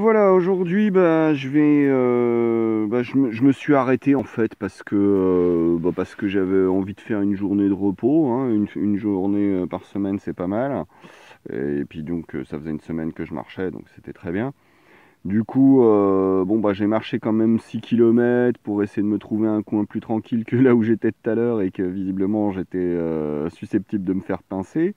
Voilà, aujourd'hui, je me suis arrêté en fait parce que j'avais envie de faire une journée de repos, hein, une journée par semaine, c'est pas mal. Et puis donc, ça faisait une semaine que je marchais, donc c'était très bien. Du coup, j'ai marché quand même 6 km pour essayer de me trouver un coin plus tranquille que là où j'étais tout à l'heure et que visiblement j'étais susceptible de me faire pincer.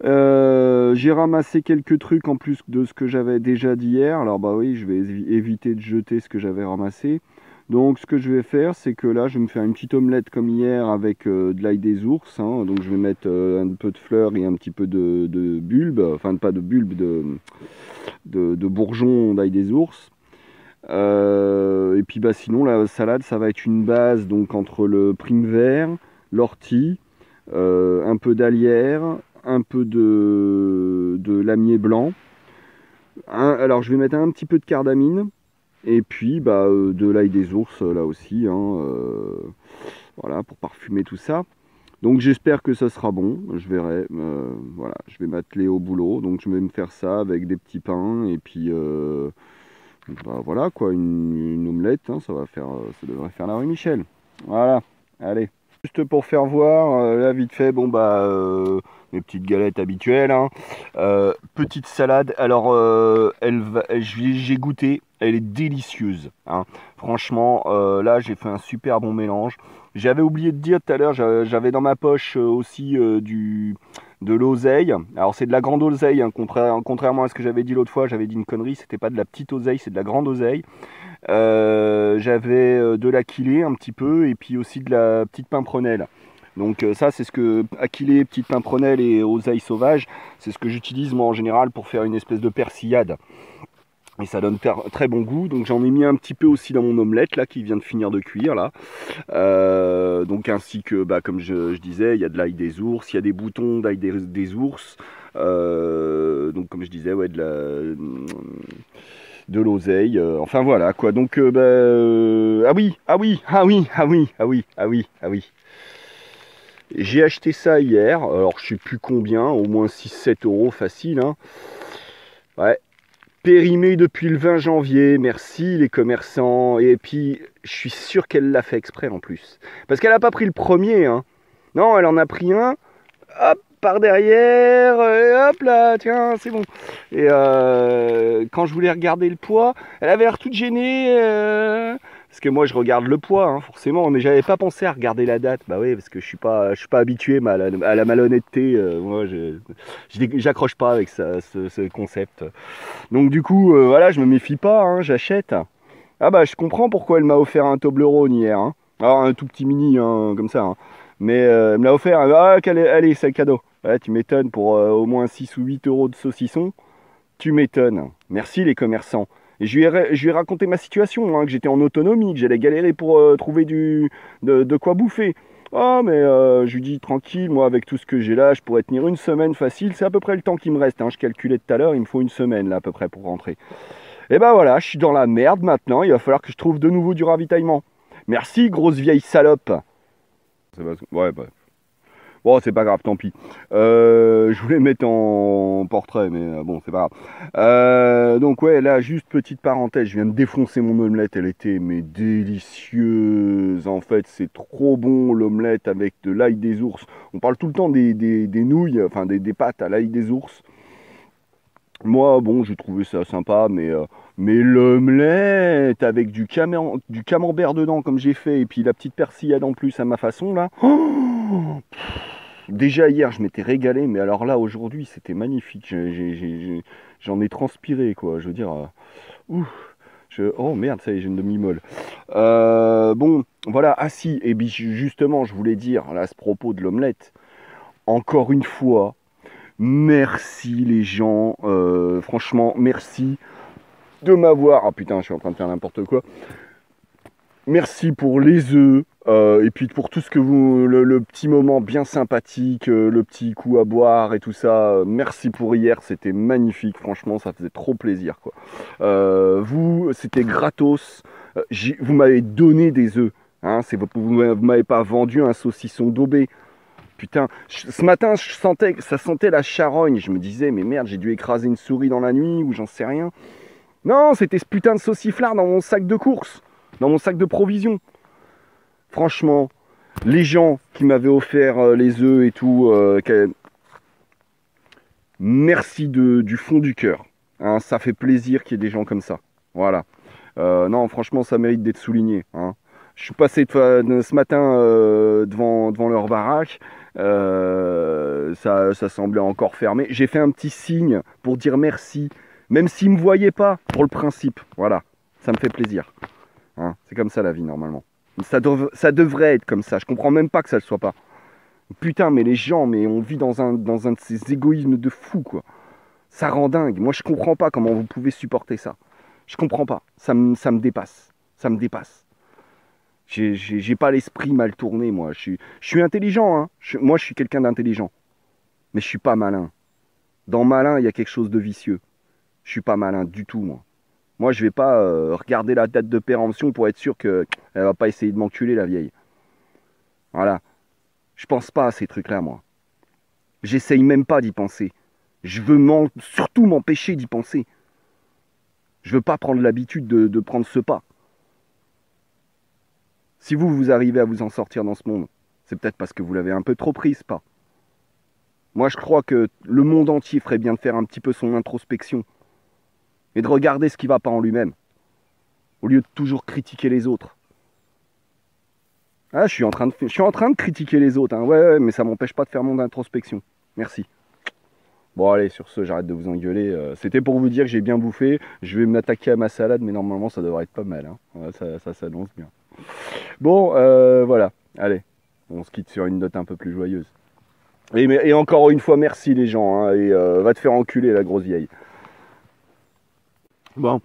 J'ai ramassé quelques trucs en plus de ce que j'avais déjà dit hier. Alors bah oui, je vais éviter de jeter ce que j'avais ramassé. Donc ce que je vais faire, c'est que là, je vais me faire une petite omelette comme hier avec de l'ail des ours, hein. Donc je vais mettre un peu de fleurs et un petit peu de bulbe, enfin pas de bulbe, de bourgeons d'ail des ours. Et puis bah sinon la salade, ça va être une base donc entre le prime vert, l'ortie, un peu d'alière, un peu de lamier blanc. Alors je vais mettre un petit peu de cardamine et puis de l'ail des ours là aussi, hein, voilà, pour parfumer tout ça. Donc j'espère que ça sera bon, je verrai. Voilà, je vais m'atteler au boulot, donc je vais me faire ça avec des petits pains et puis voilà quoi, une omelette, hein, ça devrait faire la rue Michel. Voilà, allez. Juste pour faire voir, là vite fait, mes petites galettes habituelles, hein. Petite salade, alors j'ai goûté, elle est délicieuse, hein. Franchement, là j'ai fait un super bon mélange. J'avais oublié de dire tout à l'heure, j'avais dans ma poche aussi de l'oseille. Alors c'est de la grande oseille, hein, contrairement à ce que j'avais dit l'autre fois, j'avais dit une connerie, c'était pas de la petite oseille, c'est de la grande oseille. J'avais de l'aquilée un petit peu et puis aussi de la petite pimprenelle. Donc ça c'est ce que aquilée, petite pimprenelle et oseille sauvage, c'est ce que j'utilise moi en général pour faire une espèce de persillade. Et ça donne très bon goût. Donc j'en ai mis un petit peu aussi dans mon omelette là qui vient de finir de cuire là. Donc ainsi que comme je disais, il y a de l'ail des ours, il y a des boutons d'ail des ours. Donc comme je disais, ouais, de l'oseille, enfin voilà quoi. Donc ah oui, ah oui, ah oui, ah oui, ah oui, ah oui, ah oui. J'ai acheté ça hier, alors je sais plus combien, au moins 6-7 euros facile, hein. Ouais, périmé depuis le 20 janvier, merci les commerçants. Et puis je suis sûr qu'elle l'a fait exprès en plus, parce qu'elle n'a pas pris le premier, hein. Non, elle en a pris un, hop, par derrière, et hop là, tiens, c'est bon. Et quand je voulais regarder le poids, elle avait l'air toute gênée, parce que moi je regarde le poids, hein, forcément, mais j'avais pas pensé à regarder la date. Bah oui, parce que je suis pas habitué à la malhonnêteté. Moi, j'accroche pas avec ce concept. Donc du coup, voilà, je me méfie pas, hein, j'achète. Ah bah je comprends pourquoi elle m'a offert un Toblerone hier, hein. Alors un tout petit mini, hein, comme ça, hein. Mais elle me l'a offert. Ah, allez, c'est le cadeau. Ouais, tu m'étonnes pour au moins 6 ou 8 euros de saucisson. Tu m'étonnes. Merci les commerçants. Et je lui ai raconté ma situation, hein, que j'étais en autonomie, que j'allais galérer pour trouver de quoi bouffer. Oh, mais je lui dis tranquille, moi avec tout ce que j'ai là, je pourrais tenir une semaine facile. C'est à peu près le temps qui me reste, hein. Je calculais tout à l'heure, il me faut une semaine là à peu près pour rentrer. Et ben voilà, je suis dans la merde maintenant. Il va falloir que je trouve de nouveau du ravitaillement. Merci, grosse vieille salope. Ouais, bah. Bon, c'est pas grave, tant pis. Je voulais mettre en portrait, mais bon, c'est pas grave. Donc ouais, là, juste petite parenthèse, je viens de défoncer mon omelette, elle était mais délicieuse. En fait, c'est trop bon l'omelette avec de l'ail des ours. On parle tout le temps des nouilles, enfin des pâtes à l'ail des ours. Moi, bon, j'ai trouvé ça sympa, mais l'omelette avec du camembert dedans, comme j'ai fait, et puis la petite persillade en plus à ma façon, là. Oh, déjà hier, je m'étais régalé, mais alors là, aujourd'hui, c'était magnifique. J'en ai transpiré, quoi. Je veux dire, oh merde, ça y est, j'ai une demi-molle. Bon, voilà. Ah si, et puis justement, je voulais dire, là, à ce propos de l'omelette, encore une fois, merci les gens, franchement, merci de m'avoir... Ah putain, je suis en train de faire n'importe quoi. Merci pour les œufs, et puis pour tout ce que le petit moment bien sympathique, le petit coup à boire et tout ça. Merci pour hier, c'était magnifique, franchement, ça faisait trop plaisir, quoi. Vous, c'était gratos, vous m'avez donné des œufs, hein, vous m'avez pas vendu un saucisson daubé. Putain, ce matin, ça sentait la charogne. Je me disais, mais merde, j'ai dû écraser une souris dans la nuit ou j'en sais rien. Non, c'était ce putain de sauciflard dans mon sac de course, dans mon sac de provisions. Franchement, les gens qui m'avaient offert les œufs et tout, merci du fond du cœur. Hein, ça fait plaisir qu'il y ait des gens comme ça. Voilà. Non, franchement, ça mérite d'être souligné. Hein. Je suis passé ce matin devant leur baraque. Ça semblait encore fermé. J'ai fait un petit signe pour dire merci, même s'ils ne me voyaient pas, pour le principe. Voilà, ça me fait plaisir. Hein. C'est comme ça la vie, normalement. Ça devrait être comme ça. Je comprends même pas que ça ne le soit pas. Putain, mais les gens, mais on vit dans un de ces égoïsmes de fou, quoi. Ça rend dingue. Moi, je comprends pas comment vous pouvez supporter ça. Je comprends pas. Ça me dépasse. Ça me dépasse. J'ai pas l'esprit mal tourné, moi. Je suis intelligent, hein. Moi, je suis quelqu'un d'intelligent. Mais je suis pas malin. Dans malin, il y a quelque chose de vicieux. Je suis pas malin du tout, moi. Moi, je vais pas regarder la date de péremption pour être sûr qu'elle va pas essayer de m'enculer, la vieille. Voilà. Je pense pas à ces trucs-là, moi. J'essaye même pas d'y penser. Je veux surtout m'empêcher d'y penser. Je veux pas prendre l'habitude de prendre ce pas. Si vous arrivez à vous en sortir dans ce monde, c'est peut-être parce que vous l'avez un peu trop pris, ce pas. Moi, je crois que le monde entier ferait bien de faire un petit peu son introspection et de regarder ce qui ne va pas en lui-même, au lieu de toujours critiquer les autres. Ah, je suis en train de critiquer les autres, hein. Ouais, mais ça m'empêche pas de faire mon introspection. Merci. Bon, allez, sur ce, j'arrête de vous engueuler. C'était pour vous dire que j'ai bien bouffé. Je vais m'attaquer à ma salade, mais normalement, ça devrait être pas mal. Hein. Ouais, ça s'annonce bien. Bon, voilà. Allez, on se quitte sur une note un peu plus joyeuse. Et encore une fois, merci les gens. Hein, et va te faire enculer, la grosse vieille. Bon,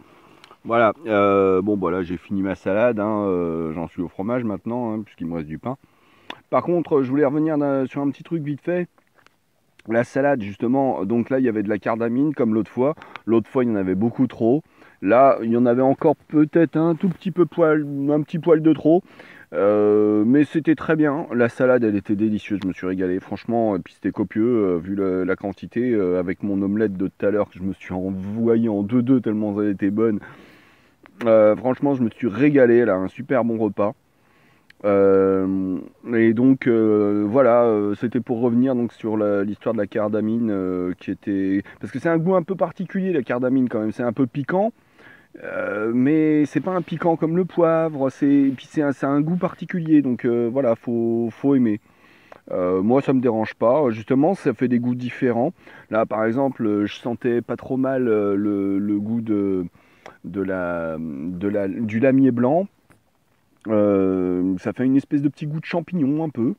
voilà. Bon, voilà, j'ai fini ma salade. Hein, j'en suis au fromage maintenant, hein, puisqu'il me reste du pain. Par contre, je voulais revenir sur un petit truc vite fait. La salade, justement, donc là, il y avait de la cardamine, comme l'autre fois. L'autre fois, il y en avait beaucoup trop. Là, il y en avait encore peut-être un tout petit peu un petit poil de trop. Mais c'était très bien. La salade, elle était délicieuse. Je me suis régalé, franchement. Et puis c'était copieux, vu la quantité. Avec mon omelette de tout à l'heure, que je me suis envoyé en deux tellement elle était bonne. Franchement, je me suis régalé. Là, un super bon repas. Et donc voilà, c'était pour revenir donc sur l'histoire de la cardamine qui était, parce que c'est un goût un peu particulier, la cardamine, quand même. C'est un peu piquant, mais c'est pas un piquant comme le poivre. Puis c'est un goût particulier, donc voilà, faut aimer. Moi, ça me dérange pas, justement, ça fait des goûts différents. Là, par exemple, je sentais pas trop mal le goût du lamier blanc. Ça fait une espèce de petit goût de champignon un peu.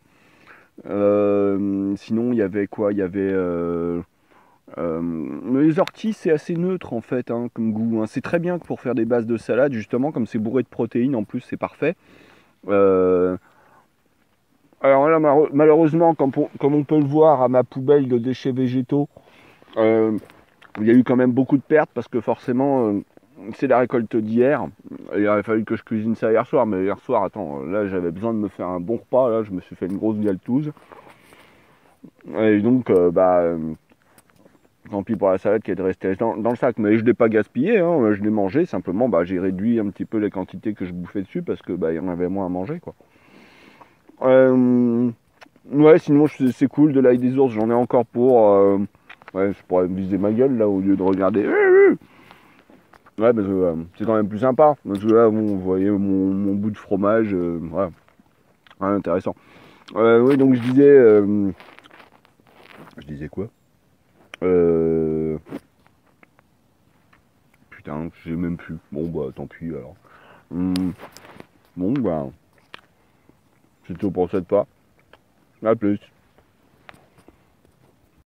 Sinon, il y avait quoi? Il y avait les orties, c'est assez neutre en fait, hein, comme goût. Hein. C'est très bien pour faire des bases de salade, justement, comme c'est bourré de protéines en plus, c'est parfait. Alors là, malheureusement, comme on peut le voir à ma poubelle de déchets végétaux, il y a eu quand même beaucoup de pertes parce que forcément, c'est la récolte d'hier. Il aurait fallu que je cuisine ça hier soir, mais hier soir, attends, là j'avais besoin de me faire un bon repas. Là, je me suis fait une grosse galtouze. Et donc, tant pis pour la salade qui est restée dans le sac, mais je ne l'ai pas gaspillé, hein, je l'ai mangé. Simplement, j'ai réduit un petit peu les quantités que je bouffais dessus parce que il y en avait moins à manger, quoi. Ouais, sinon c'est cool. De l'ail des ours, j'en ai encore pour. Ouais, je pourrais viser ma gueule là au lieu de regarder. Ouais, parce que c'est quand même plus sympa. Parce que là, bon, vous voyez mon bout de fromage. Voilà. Ouais, intéressant. Oui, donc je disais. Je disais quoi? Putain, je sais même plus. Bon, bah, tant pis alors. Bon, bah. C'est tout pour cette fois. A plus.